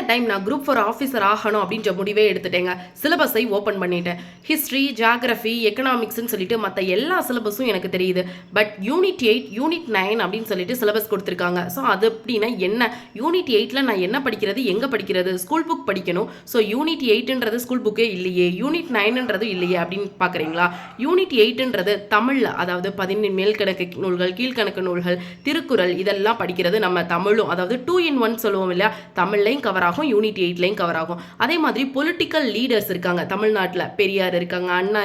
Time நான் group 4 officer ஆகணும் அப்படின்ற முடிவே எடுத்துட்டேங்க. சிலபஸை ஓப்பன் பண்ணிட்டேன். ஹிஸ்ட்ரி, ஜியாகிரஃபி, எக்கனாமிக்ஸ்னு சொல்லிட்டு மற்ற எல்லா சிலபஸும் எனக்கு தெரியுது. பட் யூனிட் 8, யூனிட் 9 அப்படின்னு சொல்லிட்டு சிலபஸ் கொடுத்துருக்காங்க. ஸோ அது அப்படின்னா என்ன? யூனிட் 8ல் நான் என்ன படிக்கிறது, எங்கே படிக்கிறது? ஸ்கூல் புக் படிக்கணும். ஸோ யூனிட் 8ன்றது ஸ்கூல் புக்கே இல்லையே, யூனிட் 9ன்றது இல்லையே அப்படின்னு பார்க்குறீங்களா? யூனிட் 8ன்றது தமிழில், அதாவது 17 மேல்கணக்கு நூல்கள், கீழ்கணக்கு நூல்கள், திருக்குறள் இதெல்லாம் படிக்கிறது நம்ம தமிழும், அதாவது 2 in 1 சொல்லுவோம் இல்லையா, தமிழ்லையும் கவர் ஆகும், யூனிட் 8லையும் கவர் ஆகும். அதே மாதிரி பொலிட்டிக்கல் லீடர்ஸ் இருக்காங்க தமிழ்நாட்டில், பெரியார் இருக்காங்க, அண்ணா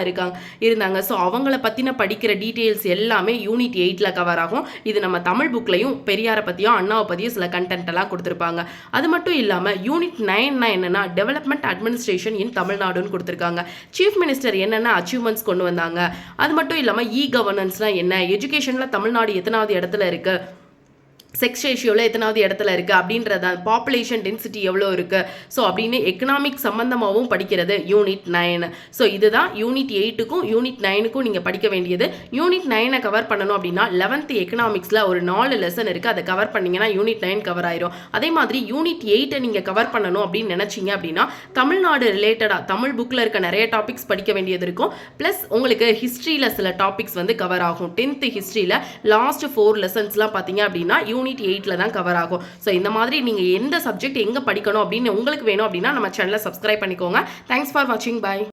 இருந்தாங்க. ஸோ அவங்கள பற்றின படிக்கிற டீட்டெயில்ஸ் எல்லாமே யூனிட் 8ல் கவர் ஆகும். இது நம்ம தமிழ் புக்லையும் பெரியாரை பற்றியும் அண்ணாவை பற்றியும் சில கண்டென்ட் எல்லாம் கொடுத்துருப்பாங்க. அது மட்டும் இல்லாமல் யூனிட் 9 என்னன்னா டெவலப்மெண்ட் அட்மினிஸ்ட்ரேஷன் இன் தமிழ்நாடுன்னு கொடுத்துருக்காங்க. சீஃப் மினிஸ்டர் என்னென்ன அச்சீவ்மெண்ட்ஸ் கொண்டு வந்தாங்க, அது மட்டும் இல்லாமல் இ கவர்னன்ஸ்லாம் என்ன, எஜுகேஷனில் தமிழ்நாடு எத்தனாவது இடத்துல இருக்கு, செக்ஸ் ரேஷியோவில் எத்தனாவது இடத்துல இருக்குது அப்படின்றத, பாப்புலேஷன் டென்சிட்டி எவ்வளோ இருக்குது, ஸோ அப்படின்னு எக்கனாமிக் சம்மந்தமாகவும் படிக்கிறது யூனிட் 9. ஸோ இதுதான் யூனிட் 8க்கும் யூனிட் 9க்கும் நீங்கள் படிக்க வேண்டியது. யூனிட் 9 கவர் பண்ணணும் அப்படின்னா 11th எக்கனாமிக்ஸில் ஒரு 4 லெசன் இருக்குது, அதை கவர் பண்ணிங்கன்னா யூனிட் 9 கவர் ஆயிரும். அதே மாதிரி யூனிட் 8 நீங்கள் கவர் பண்ணணும் அப்படின்னு நினச்சிங்க அப்படின்னா தமிழ்நாடு ரிலேட்டடாக தமிழ் புக்கில் இருக்க நிறைய டாபிக்ஸ் படிக்க வேண்டியது இருக்கும். ப்ளஸ் உங்களுக்கு ஹிஸ்ட்ரியில் சில டாபிக்ஸ் வந்து கவர் ஆகும். 10th ஹிஸ்ட்ரியில் லாஸ்ட் 4 லெசன்ஸ்லாம் பார்த்தீங்க அப்படின்னா யூனிட் 8ல் தான் கவர் ஆகும். ஸோ இந்த மாதிரி நீங்கள் எந்த சப்ஜெக்ட் எங்கே படிக்கணும் அப்படின்னு உங்களுக்கு வேணும் அப்படின்னா நம்ம சேனலை சப்ஸ்கிரைப் பண்ணிக்கோங்க. தேங்க்ஸ் ஃபார் வாட்சிங். பாய்.